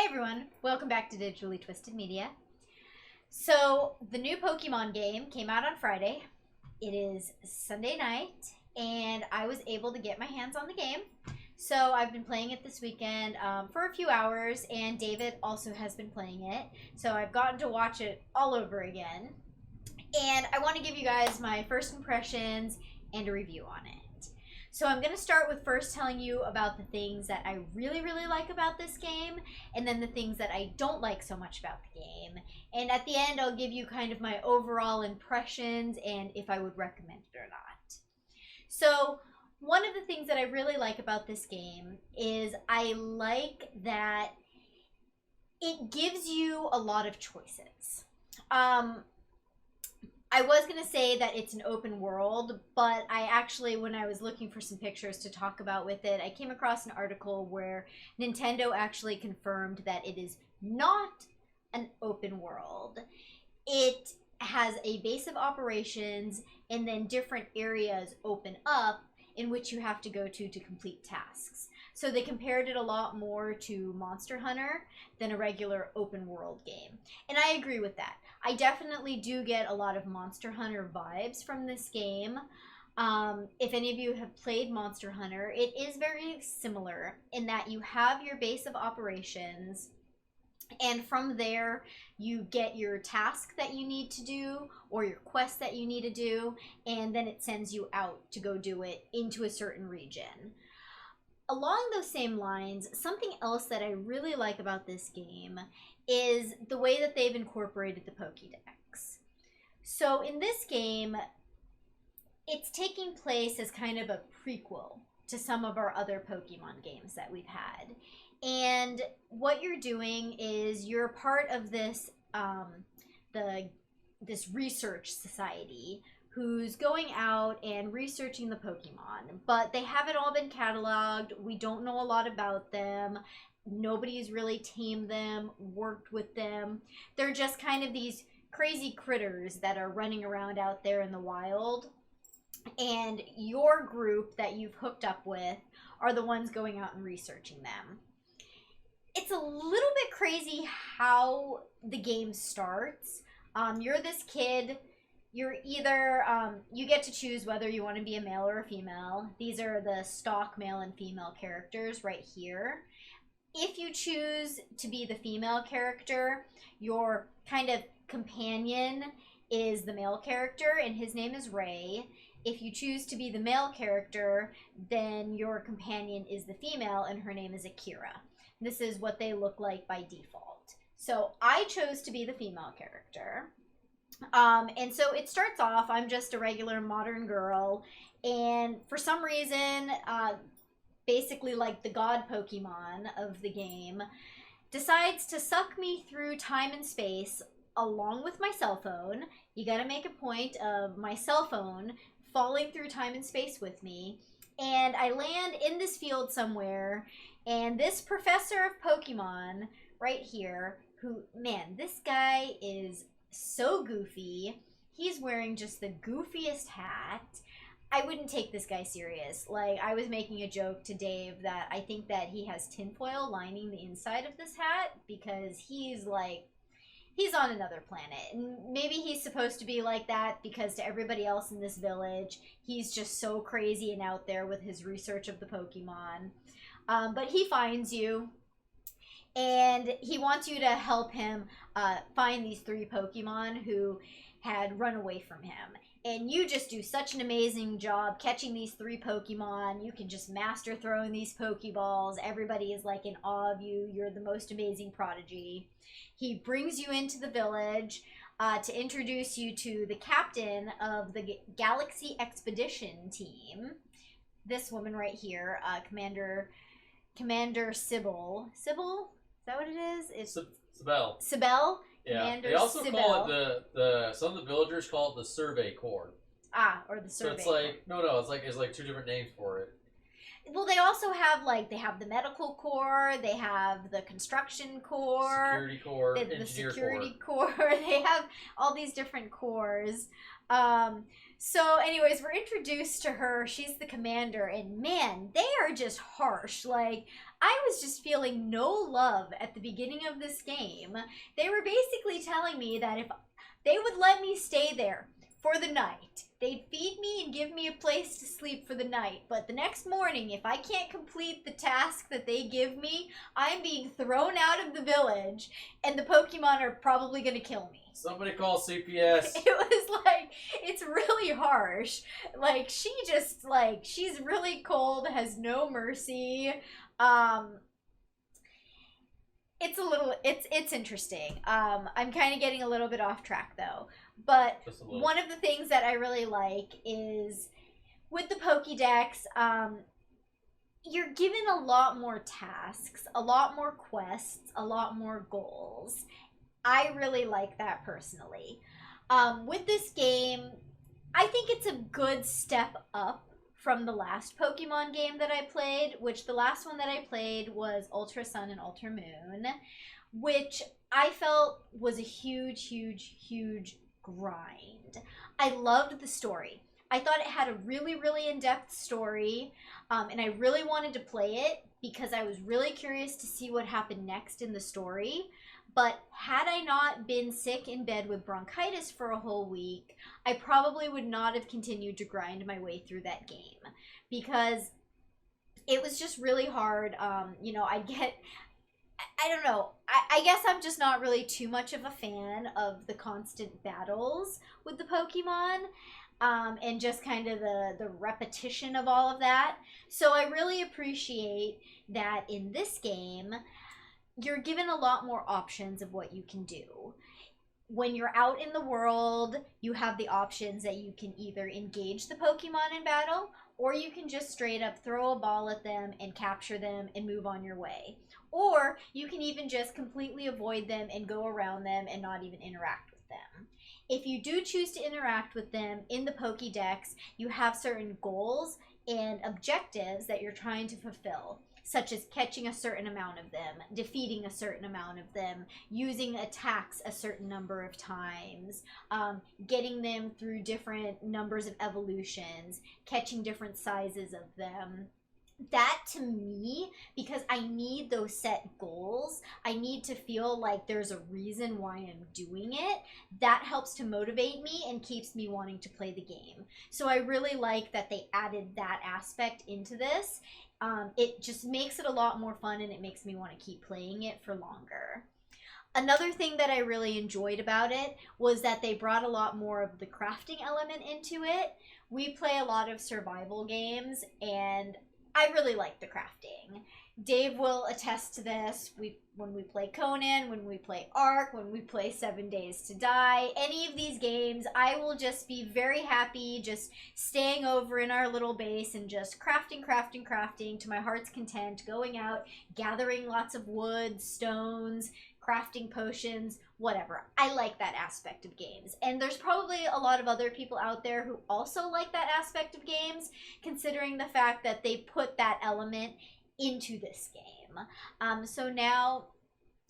Hey everyone, welcome back to Digitally Twisted Media. So, the new Pokemon game came out on Friday. It is Sunday night, and I was able to get my hands on the game. So, I've been playing it this weekend for a few hours, and David also has been playing it. So, I've gotten to watch it all over again. And I want to give you guys my first impressions and a review on it. So I'm going to start with first telling you about the things that I really like about this game, and then the things that I don't like so much about the game. And at the end, I'll give you kind of my overall impressions and if I would recommend it or not. So one of the things that I really like about this game is I like that it gives you a lot of choices. I was going to say that it's an open world, but I actually, when I was looking for some pictures to talk about with it, I came across an article where Nintendo actually confirmed that it is not an open world. It has a base of operations and then different areas open up in which you have to go to complete tasks. So they compared it a lot more to Monster Hunter than a regular open world game. And I agree with that. I definitely do get a lot of Monster Hunter vibes from this game. If any of you have played Monster Hunter, it is very similar in that you have your base of operations, and from there you get your task that you need to do or your quest that you need to do, and then it sends you out to go do it into a certain region. Along those same lines, something else that I really like about this game is the way that they've incorporated the Pokédex. So in this game, it's taking place as kind of a prequel to some of our other Pokemon games that we've had. And what you're doing is you're part of this this research society who's going out and researching the Pokemon, but they haven't all been cataloged. We don't know a lot about them. Nobody's really tamed them, worked with them. They're just kind of these crazy critters that are running around out there in the wild. And your group that you've hooked up with are the ones going out and researching them. It's a little bit crazy how the game starts. You're this kid. You're either, you get to choose whether you want to be a male or a female. These are the stock male and female characters right here. If you choose to be the female character, your kind of companion is the male character, and his name is Ray. If you choose to be the male character, then your companion is the female, and her name is Akira. This is what they look like by default. So I chose to be the female character. And so it starts off, I'm just a regular modern girl, and for some reason, basically like the god Pokemon of the game, decides to suck me through time and space along with my cell phone. You gotta make a point of my cell phone falling through time and space with me, and I land in this field somewhere, and this professor of Pokemon right here, who, man, this guy is so goofy. He's wearing just the goofiest hat. I wouldn't take this guy serious. Like, I was making a joke to Dave that I think that he has tinfoil lining the inside of this hat because he's like, he's on another planet. And maybe he's supposed to be like that because to everybody else in this village, he's just so crazy and out there with his research of the Pokemon. But he finds you, and he wants you to help him find these 3 Pokemon who had run away from him. And you just do such an amazing job catching these 3 Pokemon. You can just master throwing these Pokeballs. Everybody is like in awe of you. You're the most amazing prodigy. He brings you into the village to introduce you to the captain of the Galaxy Expedition team. This woman right here, Commander Sybil. Sybil? Is that what it is? It's Sibel. Sibel? Yeah. Commander they also Sibel. call it some of the villagers call it the Survey Corps. Ah, or the Survey. So it's like no, it's like 2 different names for it. Well, they also have like they have the medical corps, they have the construction corps, Security Corps, the Engineer security Corps. corps. They have all these different corps. Um, so, anyways, we're introduced to her. She's the commander, and man, they are just harsh. Like, I was just feeling no love at the beginning of this game. They were basically telling me that if they would let me stay there for the night, they'd feed me and give me a place to sleep for the night. But the next morning, if I can't complete the task that they give me, I'm being thrown out of the village, and the Pokemon are probably going to kill me. Somebody call CPS. It was like, it's really harsh. Like, she just, like, she's really cold, has no mercy. It's interesting. I'm kind of getting a little bit off track though. But one of the things that I really like is with the Pokédex, you're given a lot more tasks, a lot more quests, a lot more goals. I really like that personally. With this game, I think it's a good step up from the last Pokemon game that I played, which the last one that I played was Ultra Sun and Ultra Moon, which I felt was a huge, huge, huge grind. I loved the story. I thought it had a really, really in-depth story, and I really wanted to play it because I was really curious to see what happened next in the story. But had I not been sick in bed with bronchitis for a whole week, I probably would not have continued to grind my way through that game because it was just really hard. I don't know. I guess I'm just not really too much of a fan of the constant battles with the Pokemon. And just kind of the repetition of all of that. So I really appreciate that in this game, you're given a lot more options of what you can do. When you're out in the world, you have the options that you can either engage the Pokemon in battle, or you can just straight up throw a ball at them and capture them and move on your way. Or you can even just completely avoid them and go around them and not even interact with them. If you do choose to interact with them in the Pokédex, you have certain goals and objectives that you're trying to fulfill, such as catching a certain amount of them, defeating a certain amount of them, using attacks a certain number of times, getting them through different numbers of evolutions, catching different sizes of them. That to me, because I need those set goals, I need to feel like there's a reason why I'm doing it. That helps to motivate me and keeps me wanting to play the game. So I really like that they added that aspect into this. It just makes it a lot more fun and it makes me want to keep playing it for longer. Another thing that I really enjoyed about it was that they brought a lot more of the crafting element into it. We play a lot of survival games and I really like the crafting. Dave will attest to this. When we play Conan, when we play Ark, when we play 7 Days to Die, any of these games, I will just be very happy just staying over in our little base and just crafting, crafting, crafting to my heart's content, going out, gathering lots of wood, stones, crafting potions, whatever. I like that aspect of games. And there's probably a lot of other people out there who also like that aspect of games, considering the fact that they put that element into this game. So now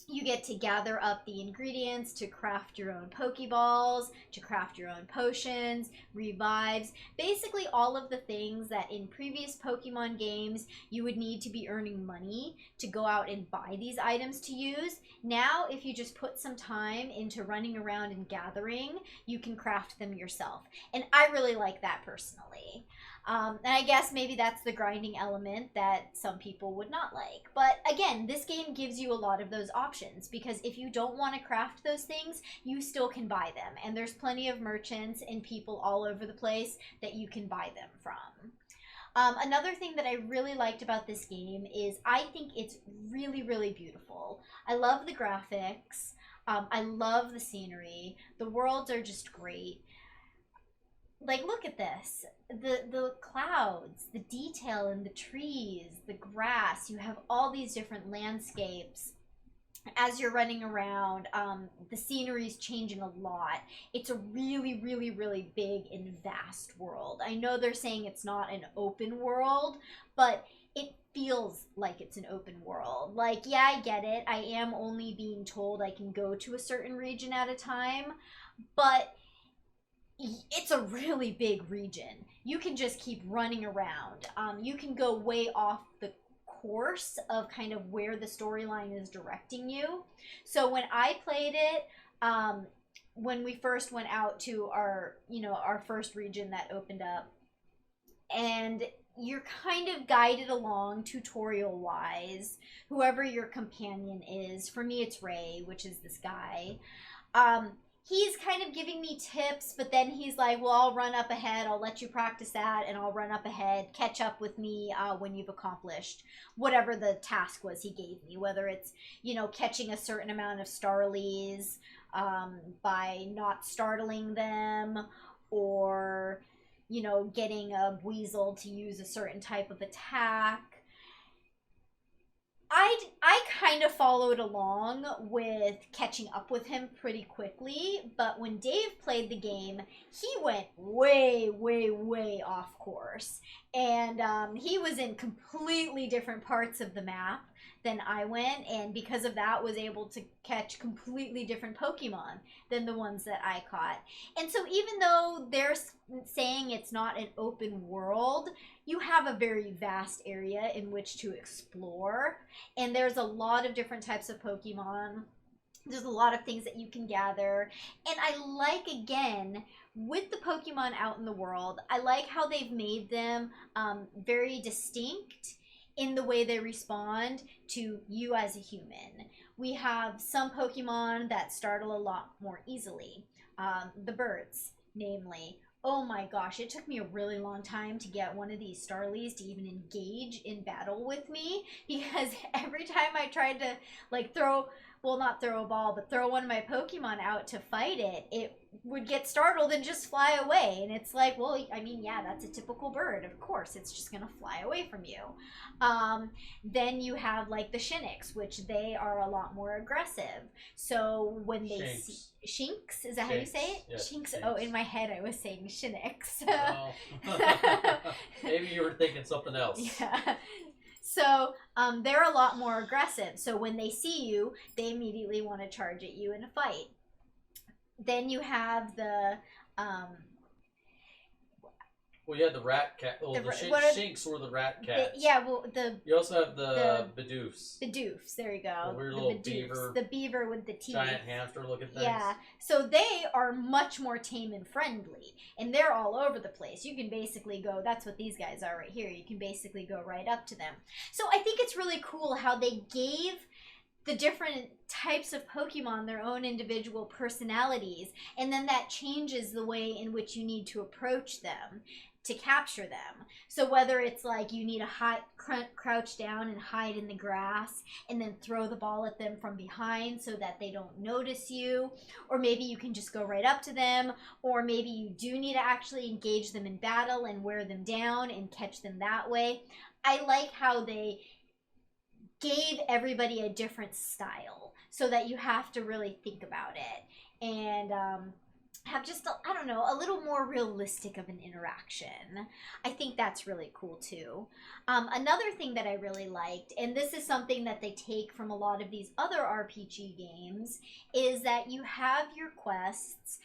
you get to gather up the ingredients to craft your own Pokeballs, to craft your own potions, revives, basically all of the things that in previous Pokemon games you would need to be earning money to go out and buy these items to use. Now, if you just put some time into running around and gathering, you can craft them yourself. And I really like that personally. And I guess maybe that's the grinding element that some people would not like. But again, this game gives you a lot of those options because if you don't want to craft those things, you still can buy them. And there's plenty of merchants and people all over the place that you can buy them from. Another thing that I really liked about this game is I think it's really, really beautiful. I love the graphics. I love the scenery. The worlds are just great. Like, look at this. The clouds, the detail in the trees, the grass. You have all these different landscapes. As you're running around, the scenery is changing a lot. It's a really, really, really big and vast world. I know they're saying it's not an open world, but it feels like it's an open world. Like, yeah, I get it. I am only being told I can go to a certain region at a time, but it's a really big region. You can just keep running around. You can go way off the course of kind of where the storyline is directing you. So when I played it, when we first went out to our first region that opened up, and you're kind of guided along tutorial wise, whoever your companion is. For me, it's Ray, which is this guy. He's kind of giving me tips, but then he's like, well, I'll run up ahead. I'll let you practice that, and I'll run up ahead. Catch up with me when you've accomplished whatever the task was he gave me, whether it's, catching a certain amount of Starlies by not startling them, or, getting a Weasel to use a certain type of attack. I kind of followed along with catching up with him pretty quickly, but when Dave played the game, he went way, way, way off course. And he was in completely different parts of the map than I went, and because of that was able to catch completely different Pokemon than the ones that I caught. And so even though they're saying it's not an open world, you have a very vast area in which to explore, and there's a lot of different types of Pokemon. There's a lot of things that you can gather, and I like, again, with the Pokemon out in the world, I like how they've made them very distinct in the way they respond to you as a human. We have some Pokemon that startle a lot more easily. The birds, namely. Oh my gosh, it took me a really long time to get one of these Starlies to even engage in battle with me, because every time I tried to not throw a ball, but throw one of my Pokemon out to fight it, it would get startled and just fly away. And it's like, well, I mean, yeah, that's a typical bird. Of course, it's just going to fly away from you. Then you have like the Shinx, which they are a lot more aggressive. So when they see Shinx, is that how you say it? Yeah, Shinx. Shinx. Oh, in my head I was saying Shinx. Oh. Maybe you were thinking something else. Yeah. So they're a lot more aggressive. So when they see you, they immediately want to charge at you in a fight. Then you have the well, you had the rat cat. Oh, the Shinx were the rat cats. You also have the Bidoofs. Bidoofs, there you go. The weird little beaver. The beaver with the teeth. Giant hamster looking things. Yeah. So they are much more tame and friendly. And they're all over the place. You can basically go, that's what these guys are right here. You can basically go right up to them. So I think it's really cool how they gave the different types of Pokemon their own individual personalities, and then that changes the way in which you need to approach them to capture them. So whether it's like you need to crouch down and hide in the grass and then throw the ball at them from behind so that they don't notice you, or maybe you can just go right up to them, or maybe you do need to actually engage them in battle and wear them down and catch them that way. I like how they gave everybody a different style so that you have to really think about it and have just, a little more realistic of an interaction. I think that's really cool too. Another thing that I really liked, and this is something that they take from a lot of these other RPG games, is that you have your quests,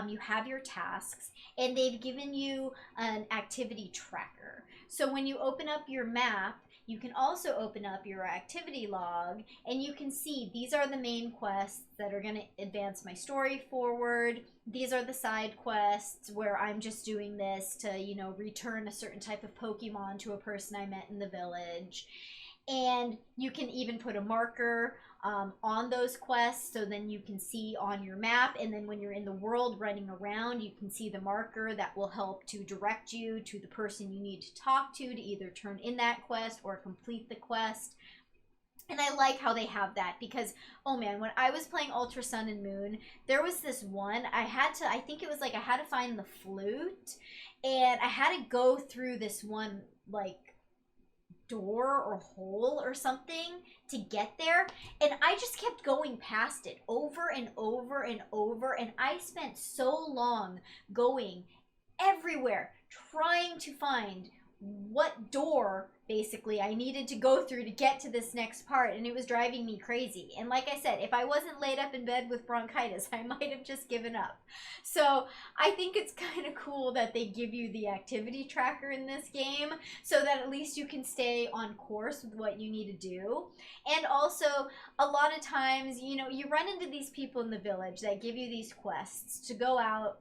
you have your tasks, and they've given you an activity tracker. So when you open up your map, you can also open up your activity log, and you can see these are the main quests that are going to advance my story forward. These are the side quests where I'm just doing this to, return a certain type of Pokemon to a person I met in the village. And you can even put a marker on those quests, so then you can see on your map, and then when you're in the world running around, you can see the marker that will help to direct you to the person you need to talk to either turn in that quest or complete the quest. And I like how they have that, because, oh man, when I was playing Ultra Sun and Moon, there was this one, I had to find the flute, and I had to go through this one, door or hole or something to get there, and I just kept going past it over and over and over, and I spent so long going everywhere trying to find what door basically I needed to go through to get to this next part, and it was driving me crazy. And like I said, if I wasn't laid up in bed with bronchitis, I might have just given up. So I think it's kind of cool that they give you the activity tracker in this game so that at least you can stay on course with what you need to do. And also, a lot of times, you know, you run into these people in the village that give you these quests to go out,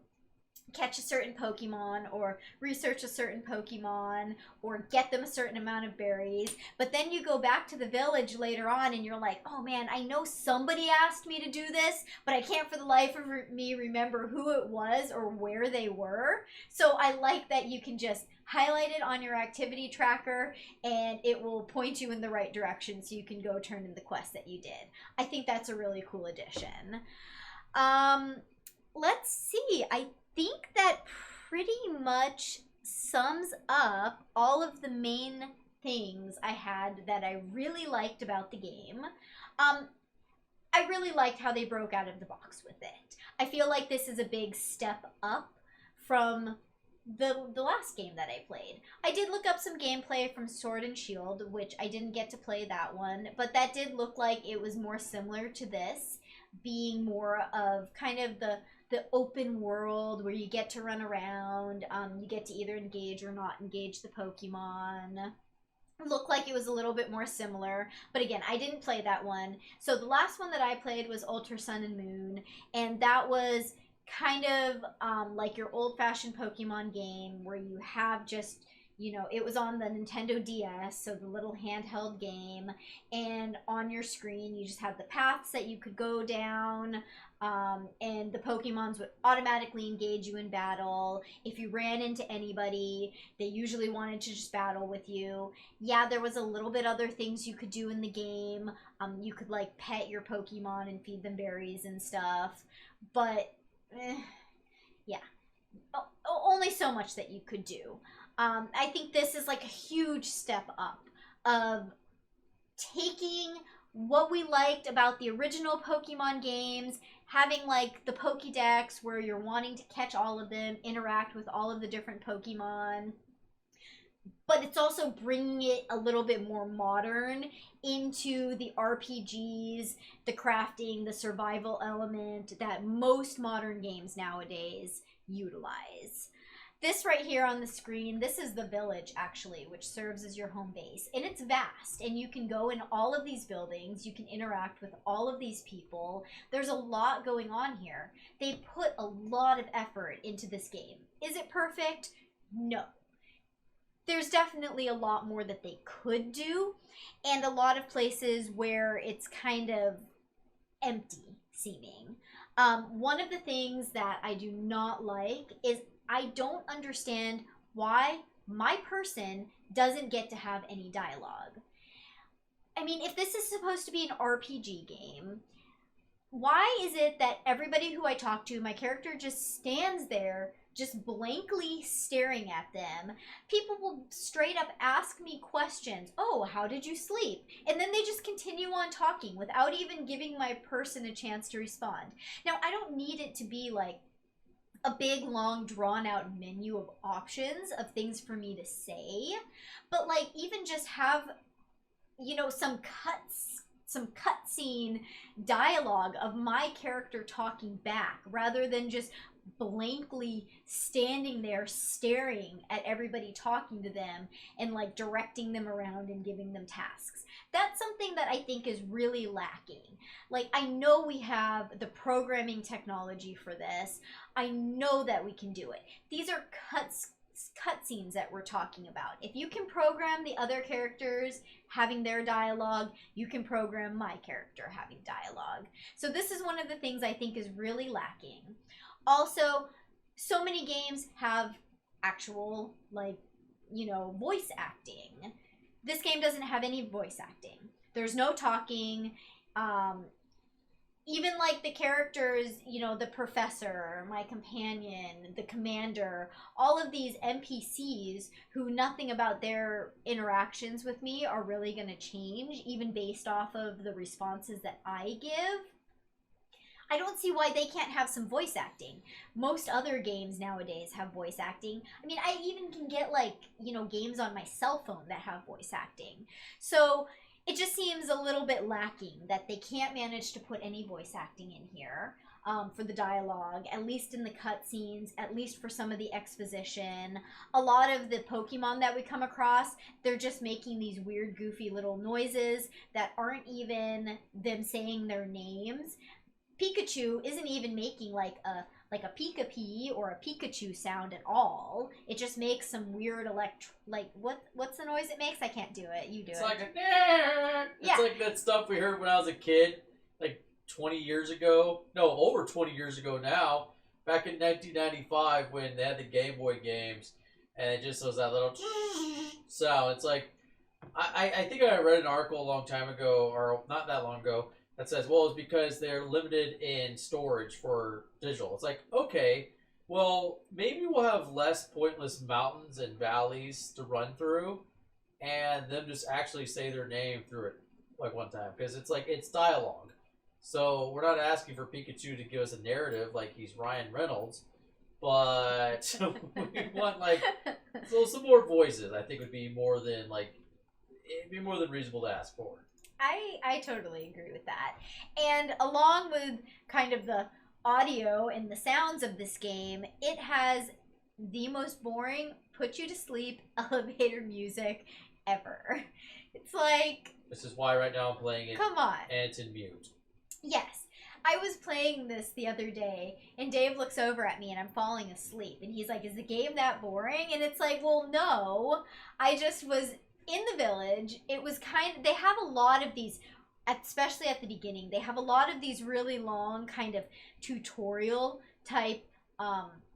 catch a certain Pokemon or research a certain Pokemon or get them a certain amount of berries. But then you go back to the village later on and you're like, oh man, I know somebody asked me to do this, but I can't for the life of me remember who it was or where they were. So I like that you can just highlight it on your activity tracker and it will point you in the right direction so you can go turn in the quest that you did. I think that's a really cool addition. Let's see. I think that pretty much sums up all of the main things I had that I really liked about the game. I really liked how they broke out of the box with it. I feel like this is a big step up from the last game that I played. I did look up some gameplay from Sword and Shield, which I didn't get to play that one, but that did look like it was more similar to this, being more of kind of the open world where you get to run around, you get to either engage or not engage the Pokemon. It looked like it was a little bit more similar, but again, I didn't play that one. So the last one that I played was Ultra Sun and Moon, and that was kind of like your old-fashioned Pokemon game where you have just, you know, it was on the Nintendo DS, so the little handheld game, and on your screen you just had the paths that you could go down, and the Pokemons would automatically engage you in battle. If you ran into anybody, they usually wanted to just battle with you. Yeah, there was a little bit other things you could do in the game. You could like pet your Pokemon and feed them berries and stuff, but yeah, only so much that you could do. I think this is like a huge step up of taking what we liked about the original Pokemon games, having like the Pokédex where you're wanting to catch all of them, interact with all of the different Pokemon, but it's also bringing it a little bit more modern into the RPGs, the crafting, the survival element that most modern games nowadays utilize. This right here on the screen, this is the village actually, which serves as your home base. And it's vast, and you can go in all of these buildings, you can interact with all of these people. There's a lot going on here. They put a lot of effort into this game. Is it perfect? No. There's definitely a lot more that they could do, and a lot of places where it's kind of empty seeming. One of the things that I do not like is I don't understand why my person doesn't get to have any dialogue. I mean, if this is supposed to be an RPG game, why is it that everybody who I talk to, my character just stands there just blankly staring at them? People will straight up ask me questions. Oh, how did you sleep? And then they just continue on talking without even giving my person a chance to respond. Now, I don't need it to be like a big, long, drawn-out menu of options of things for me to say, but like even just have, you know, some cutscene dialogue of my character talking back rather than just blankly standing there staring at everybody talking to them and like directing them around and giving them tasks. That's something that I think is really lacking. Like, I know we have the programming technology for this. I know that we can do it. These are cutscenes that we're talking about. If you can program the other characters having their dialogue, you can program my character having dialogue. So this is one of the things I think is really lacking. Also, so many games have actual, like, you know, voice acting. This game doesn't have any voice acting. There's no talking. Even like the characters, you know, the professor, my companion, the commander, all of these NPCs who nothing about their interactions with me are really going to change, even based off of the responses that I give. I don't see why they can't have some voice acting. Most other games nowadays have voice acting. I mean, I even can get, like, you know, games on my cell phone that have voice acting. So it just seems a little bit lacking that they can't manage to put any voice acting in here. For the dialogue, at least in the cutscenes, at least for some of the exposition. A lot of the Pokemon that we come across, they're just making these weird, goofy little noises that aren't even them saying their names. Pikachu isn't even making like a Pika-Pee or a Pikachu sound at all. It just makes some weird what's the noise it makes? I can't do it. You do it. It's like it's like that stuff we heard when I was a kid, like 20 years ago. No, over 20 years ago now. Back in 1995 when they had the Game Boy games, and it just was that little sound. It's like I think I read an article a long time ago, or not that long ago, that says, well, it's because they're limited in storage for digital. It's like, okay, well, maybe we'll have less pointless mountains and valleys to run through, and them just actually say their name through it, like, one time. Because it's like, it's dialogue. So we're not asking for Pikachu to give us a narrative like he's Ryan Reynolds, but we want, like, so some more voices, I think would be more than, like, it'd be more than reasonable to ask for. I totally agree with that. And along with kind of the audio and the sounds of this game, it has the most boring, put you to sleep elevator music ever. It's like... This is why right now I'm playing it. Come on. And it's in mute. Yes. I was playing this the other day, and Dave looks over at me, and I'm falling asleep. And he's like, is the game that boring? And it's like, well, no. I just was... in the village. It was kind of, they have a lot of these, especially at the beginning, they have a lot of these really long kind of tutorial type,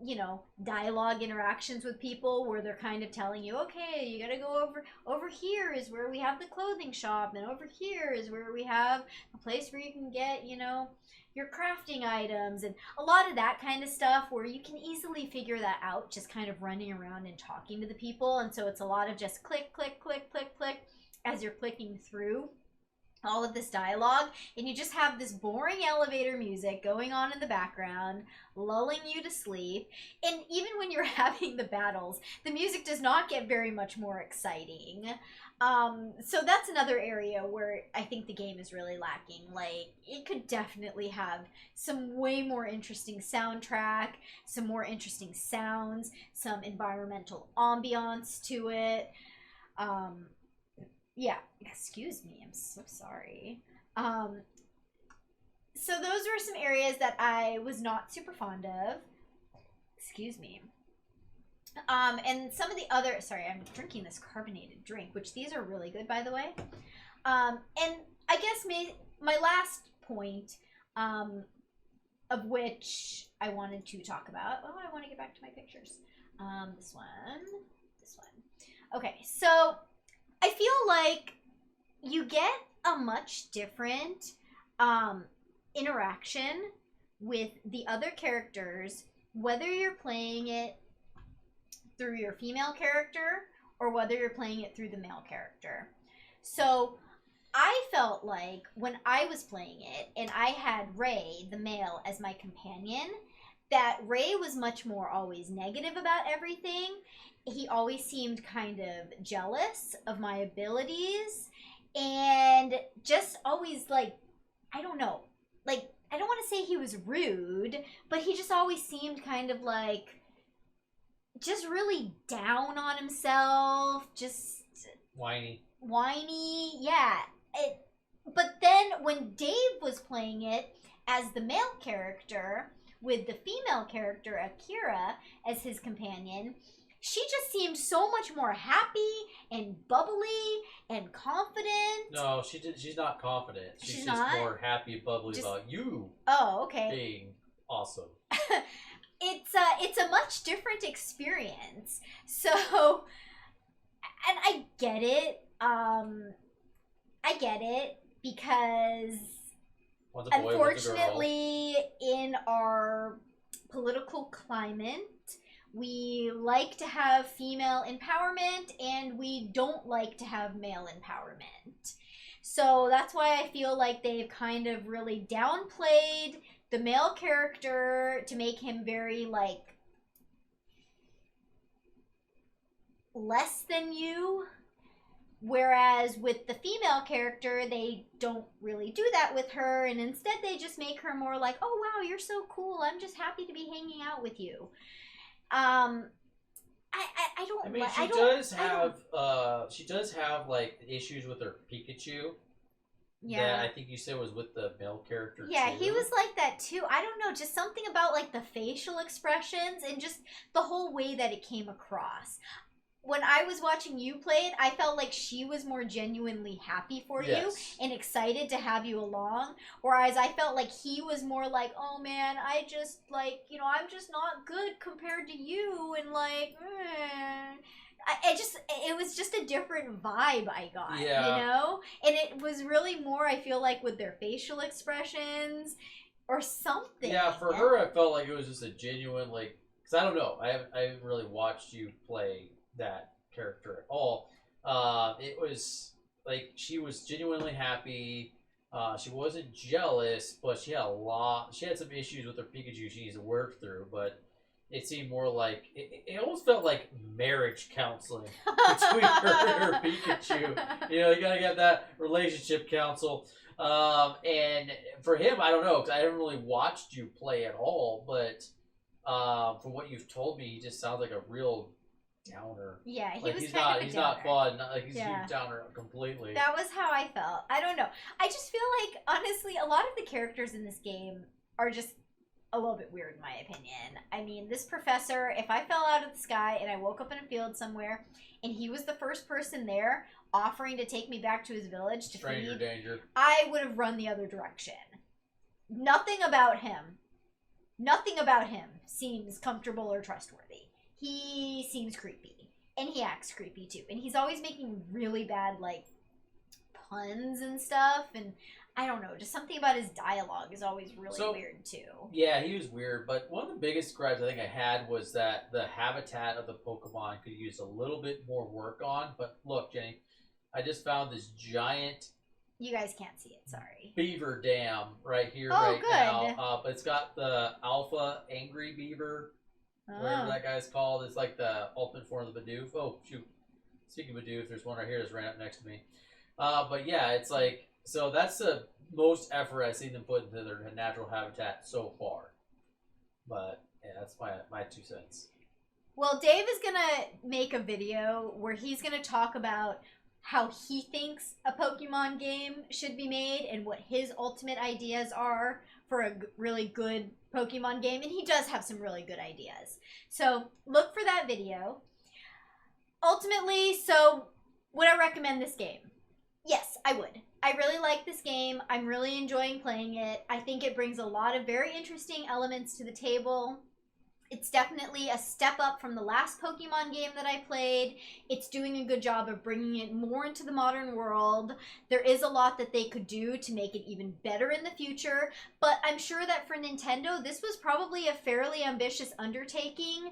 you know, dialogue interactions with people where they're kind of telling you, okay, you gotta go over here is where we have the clothing shop, and over here is where we have a place where you can get, you know, your crafting items, and a lot of that kind of stuff where you can easily figure that out just kind of running around and talking to the people. And so it's a lot of just click, click, click, click, click as you're clicking through all of this dialogue, and you just have this boring elevator music going on in the background, lulling you to sleep. And even when you're having the battles, the music does not get very much more exciting. So that's another area where I think the game is really lacking. Like, it could definitely have some way more interesting soundtrack, some more interesting sounds, some environmental ambiance to it. Yeah, excuse me, I'm so sorry. So those were some areas that I was not super fond of. Excuse me. And some of the other, sorry, I'm drinking this carbonated drink, which these are really good, by the way. And I guess my last point, of which I wanted to talk about. Oh, I want to get back to my pictures. This one. Okay, so I feel like you get a much different interaction with the other characters, whether you're playing it through your female character or whether you're playing it through the male character. So I felt like when I was playing it and I had Ray, the male, as my companion, that Ray was much more always negative about everything. He always seemed kind of jealous of my abilities and just always, like, I don't know, like, I don't want to say he was rude, but he just always seemed kind of like just really down on himself, just whiny, yeah. But then when Dave was playing it as the male character with the female character Akira as his companion, she just seemed so much more happy and bubbly and confident. No, she's not confident. She's just not? More happy and bubbly about you. Oh, okay. Being awesome. It's a much different experience. So, and I get it. I get it because unfortunately in our political climate, we like to have female empowerment and we don't like to have male empowerment. So that's why I feel like they've kind of really downplayed the male character to make him very, like, less than you. Whereas with the female character, they don't really do that with her, and instead they just make her more like, oh wow, you're so cool. I'm just happy to be hanging out with you. I don't. I mean, she does have like issues with her Pikachu. Yeah, that I think you said was with the male character. Yeah, too. he was like that too. I don't know, just something about like the facial expressions and just the whole way that it came across. When I was watching you play it, I felt like she was more genuinely happy for you and excited to have you along. Whereas I felt like he was more like, oh man, I just like, you know, I'm just not good compared to you. And like, it was just a different vibe I got, you know? And it was really more, I feel like, with their facial expressions or something. Yeah, for her, I felt like it was just a genuine, like, because I don't know. I haven't really watched you play that character at all. It was like she was genuinely happy. She wasn't jealous, but she had some issues with her Pikachu she needs to work through. But it seemed more like it almost felt like marriage counseling between her and her Pikachu. You know, you gotta get that relationship counsel. And for him, I don't know because I haven't really watched you play at all. But from what you've told me, he just sounds like a real downer. Yeah, he like was he's kind not of a he's downer. not fun. Like he's a huge downer completely. That was how I felt. I don't know. I just feel like honestly, a lot of the characters in this game are just a little bit weird in my opinion. I mean, this professor, if I fell out of the sky and I woke up in a field somewhere and he was the first person there offering to take me back to his village to Stranger feed, danger. I would have run the other direction. Nothing about him seems comfortable or trustworthy. He seems creepy. And he acts creepy too. And he's always making really bad, like, puns and stuff. And I don't know, just something about his dialogue is always really weird too. Yeah, he was weird. But one of the biggest gripes I think I had was that the habitat of the Pokemon could use a little bit more work on. But look, Jenny, I just found this giant... You guys can't see it, sorry. Beaver dam right here good. now. But it's got the Alpha Angry Beaver... Whatever that guy's called. It's like the ultimate form of the Bidoof. Oh, shoot. Speaking of Bidoof, there's one right here that's ran up next to me. But yeah, it's like, so that's the most effort I've seen them put into their natural habitat so far. But yeah, that's my 2 cents. Well, Dave is going to make a video where he's going to talk about how he thinks a Pokemon game should be made and what his ultimate ideas are for a really good Pokemon game, and he does have some really good ideas. So look for that video. Ultimately, so would I recommend this game? Yes, I would. I really like this game. I'm really enjoying playing it. I think it brings a lot of very interesting elements to the table. It's definitely a step up from the last Pokemon game that I played. It's doing a good job of bringing it more into the modern world. There is a lot that they could do to make it even better in the future, but I'm sure that for Nintendo, this was probably a fairly ambitious undertaking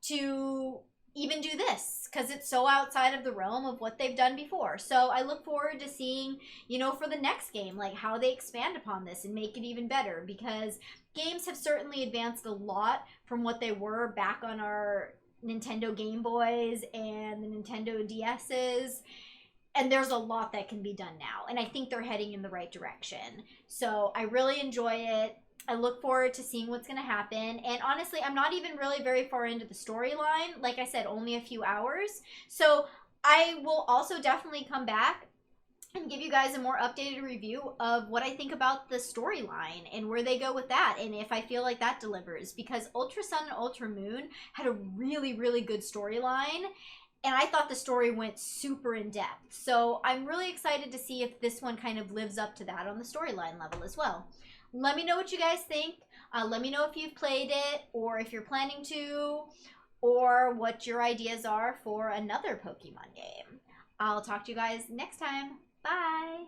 to even do this, because it's so outside of the realm of what they've done before. So I look forward to seeing, you know, for the next game, like how they expand upon this and make it even better, because games have certainly advanced a lot from what they were back on our Nintendo Game Boys and the Nintendo DS's. And there's a lot that can be done now. And I think they're heading in the right direction. So I really enjoy it. I look forward to seeing what's going to happen. And honestly, I'm not even really very far into the storyline. Like I said, only a few hours. So I will also definitely come back and give you guys a more updated review of what I think about the storyline and where they go with that, and if I feel like that delivers, because Ultra Sun and Ultra Moon had a really, really good storyline, and I thought the story went super in depth. So I'm really excited to see if this one kind of lives up to that on the storyline level as well. Let me know what you guys think. Let me know if you've played it, or if you're planning to, or what your ideas are for another Pokemon game. I'll talk to you guys next time. Bye!